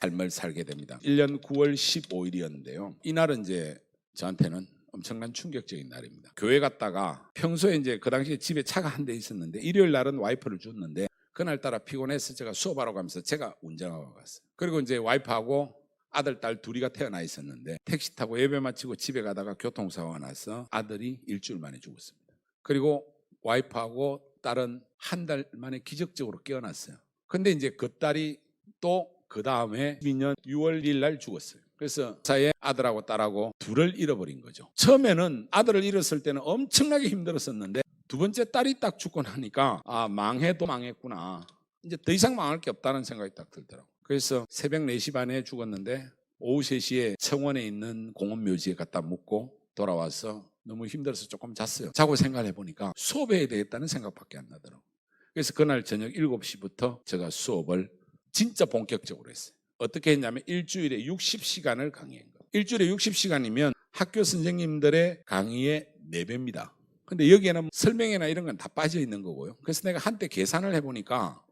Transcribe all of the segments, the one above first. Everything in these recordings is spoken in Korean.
삶을 살게 됩니다. 1년 9월 15일이었는데요. 이날은 이제 저한테는 엄청난 충격적인 날입니다. 교회 갔다가 평소에 이제 그 당시에 집에 차가 한 대 있었는데 일요일 날은 와이프를 줬는데 그날따라 피곤해서 제가 수업하러 가면서 제가 운전하고 갔어요. 그리고 이제 와이프하고 아들, 딸 둘이가 태어나 있었는데 택시 타고 예배 마치고 집에 가다가 교통사고가 나서 아들이 일주일 만에 죽었습니다. 그리고 와이프하고 딸은 한 달 만에 기적적으로 깨어났어요. 근데 이제 그 딸이 또 그 다음에 12년 6월 1일 날 죽었어요. 그래서 사이에 아들하고 딸하고 둘을 잃어버린 거죠. 처음에는 아들을 잃었을 때는 엄청나게 힘들었었는데 두 번째 딸이 딱 죽고 나니까 망해도 망했구나. 이제 더 이상 망할 게 없다는 생각이 딱 들더라고요. 그래서 새벽 4시 반에 죽었는데 오후 3시에 청원에 있는 공원 묘지에 갖다 묻고 돌아와서 너무 힘들어서 조금 잤어요. 자고 생각을 해보니까 수업해야 되겠다는 생각밖에 안 나더라고요. 그래서 그날 저녁 7시부터 제가 수업을 진짜 본격적으로 했어요. 어떻게 했냐면 일주일에 60시간을 강의한 거예요. 일주일에 60시간이면 학교 선생님들의 강의의 4배입니다. 근데 여기에는 설명이나 이런 건 다 빠져 있는 거고요. 그래서 내가 한때 계산을 해보니까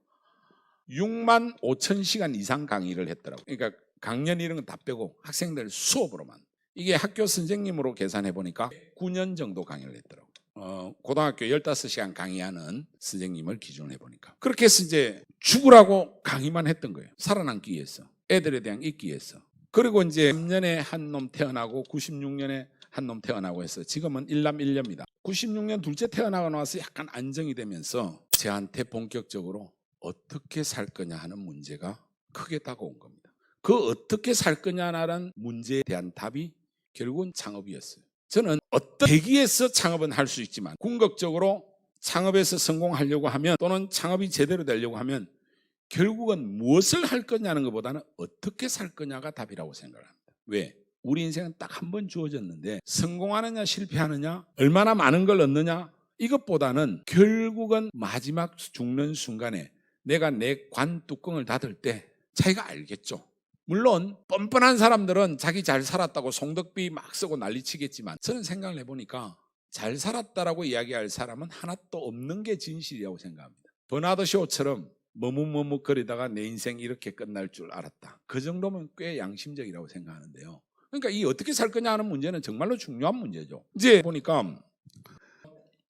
6만 5천 시간 이상 강의를 했더라고요. 그러니까 강연 이런 건 다 빼고 학생들 수업으로만. 이게 학교 선생님으로 계산해보니까 9년 정도 강의를 했더라고요. 고등학교 15시간 강의하는 선생님을 기준으로 해보니까. 그렇게 해서 이제 죽으라고 강의만 했던 거예요. 살아남기 위해서. 애들에 대한 있기 위해서. 그리고 이제 3년에 한 놈 태어나고 96년에 한 놈 태어나고 해서 지금은 1남 1녀입니다. 96년 둘째 태어나고 나서 약간 안정이 되면서 저한테 본격적으로 어떻게 살 거냐 하는 문제가 크게 다가온 겁니다. 그 어떻게 살 거냐라는 문제에 대한 답이 결국은 창업이었어요. 저는 어떤 계기에서 창업은 할 수 있지만 궁극적으로 창업에서 성공하려고 하면 또는 창업이 제대로 되려고 하면 결국은 무엇을 할 거냐는 것보다는 어떻게 살 거냐가 답이라고 생각합니다. 왜? 우리 인생은 딱 한 번 주어졌는데 성공하느냐 실패하느냐 얼마나 많은 걸 얻느냐 이것보다는 결국은 마지막 죽는 순간에 내가 내 관 뚜껑을 닫을 때 자기가 알겠죠. 물론 뻔뻔한 사람들은 자기 잘 살았다고 송덕비 막 쓰고 난리치겠지만 저는 생각을 해보니까 잘 살았다라고 이야기할 사람은 하나도 없는 게 진실이라고 생각합니다. 버나드 쇼처럼 머뭇머뭇거리다가 내 인생 이렇게 끝날 줄 알았다. 그 정도면 꽤 양심적이라고 생각하는데요. 그러니까 이 어떻게 살 거냐 하는 문제는 정말로 중요한 문제죠. 이제 보니까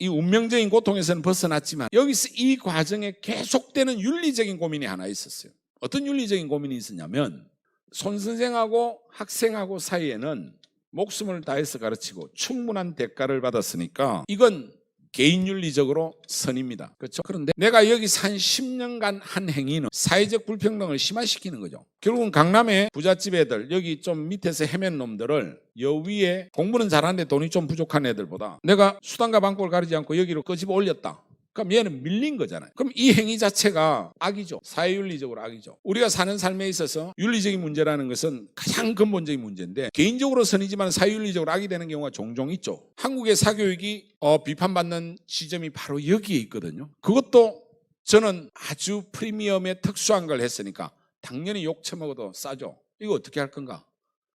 이 운명적인 고통에서는 벗어났지만 여기서 이 과정에 계속되는 윤리적인 고민이 하나 있었어요. 어떤 윤리적인 고민이 있었냐면 손 선생하고 학생하고 사이에는 목숨을 다해서 가르치고 충분한 대가를 받았으니까 이건 개인윤리적으로 선입니다. 그렇죠? 그런데 내가 여기서 한 10년간 한 행위는 사회적 불평등을 심화시키는 거죠. 결국은 강남의 부잣집 애들, 여기 좀 밑에서 헤맨 놈들을 여위에 공부는 잘하는데 돈이 좀 부족한 애들보다 내가 수단과 방법을 가리지 않고 여기로 끄집어 올렸다. 그럼 얘는 밀린 거잖아요. 그럼 이 행위 자체가 악이죠. 사회윤리적으로 악이죠. 우리가 사는 삶에 있어서 윤리적인 문제라는 것은 가장 근본적인 문제인데 개인적으로 선이지만 사회윤리적으로 악이 되는 경우가 종종 있죠. 한국의 사교육이 비판받는 지점이 바로 여기에 있거든요. 그것도 저는 아주 프리미엄의 특수한 걸 했으니까 당연히 욕 처먹어도 싸죠. 이거 어떻게 할 건가?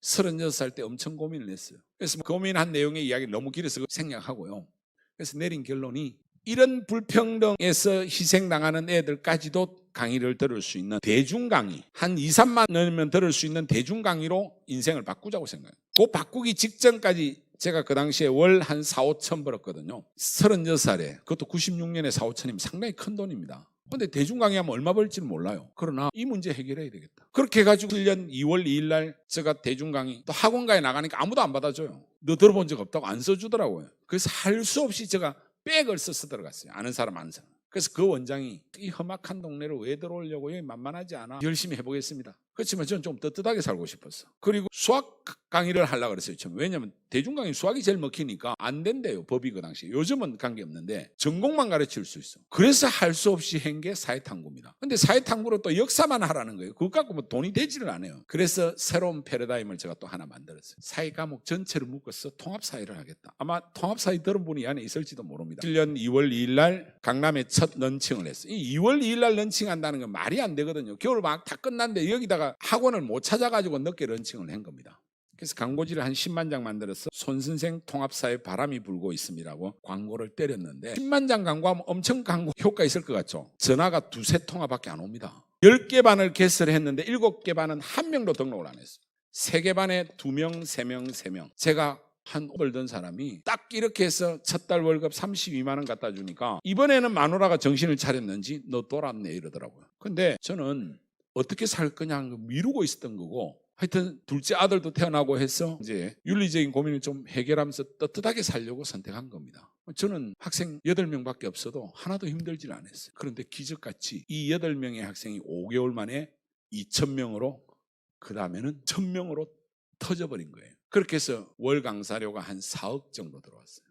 36살 때 엄청 고민을 했어요. 그래서 고민한 내용의 이야기를 너무 길어서 생략하고요. 그래서 내린 결론이 이런 불평등에서 희생당하는 애들까지도 강의를 들을 수 있는 대중 강의 한 2, 3만 원이면 들을 수 있는 대중 강의로 인생을 바꾸자고 생각해요. 그 바꾸기 직전까지 제가 그 당시에 월 한 4, 5천 벌었거든요. 36살에 그것도 96년에 4, 5천이면 상당히 큰 돈입니다. 근데 대중 강의하면 얼마 벌지는 몰라요. 그러나 이 문제 해결해야 되겠다. 그렇게 해가지고 1년 2월 2일 날 제가 대중 강의 또 학원가에 나가니까 아무도 안 받아줘요. 너 들어본 적 없다고 안 써주더라고요. 그래서 할 수 없이 제가 백을 써서 들어갔어요. 아는 사람. 그래서 그 원장이 이 험악한 동네로 왜 들어오려고 여기 만만하지 않아. 열심히 해보겠습니다. 그렇지만 저는 좀 떳떳하게 살고 싶었어. 그리고 수학 강의를 하려고 그랬어요. 왜냐하면 대중 강의 수학이 제일 먹히니까 안 된대요. 법이 그 당시에. 요즘은 관계없는데 전공만 가르칠 수 있어. 그래서 할 수 없이 한 게 사회탐구입니다. 근데 사회탐구로 또 역사만 하라는 거예요. 그것 갖고 뭐 돈이 되지를 않아요. 그래서 새로운 패러다임을 제가 또 하나 만들었어요. 사회 과목 전체를 묶어서 통합사회를 하겠다. 아마 통합사회 들은 분이 안에 있을지도 모릅니다. 7년 2월 2일 날 강남에 첫 런칭을 했어요. 이 2월 2일 날 런칭한다는 건 말이 안 되거든요. 겨울방학 다 끝났는데 여기다가 학원을 못 찾아가지고 늦게 런칭을 한 겁니다. 그래서 광고지를 한 10만 장 만들어서 손선생 통합사회 바람이 불고 있음이라고 광고를 때렸는데 10만 장 광고하면 엄청 광고 효과 있을 것 같죠. 전화가 2-3통화밖에 안 옵니다. 10개 반을 개설했는데 7개 반은 한 명도 등록을 안 했어요. 3개 반에 2명, 3명, 3명. 제가 한 벌던 사람이 딱 이렇게 해서 첫 달 월급 32만 원 갖다 주니까 이번에는 마누라가 정신을 차렸는지 너 돌았네 이러더라고요. 근데 저는 어떻게 살 거냐 미루고 있었던 거고, 하여튼 둘째 아들도 태어나고 해서 이제 윤리적인 고민을 좀 해결하면서 떳떳하게 살려고 선택한 겁니다. 저는 학생 8명밖에 없어도 하나도 힘들질 않았어요. 그런데 기적같이 이 8명의 학생이 5개월 만에 2,000명으로, 그 다음에는 1,000명으로 터져버린 거예요. 그렇게 해서 월 강사료가 한 4억 정도 들어왔어요.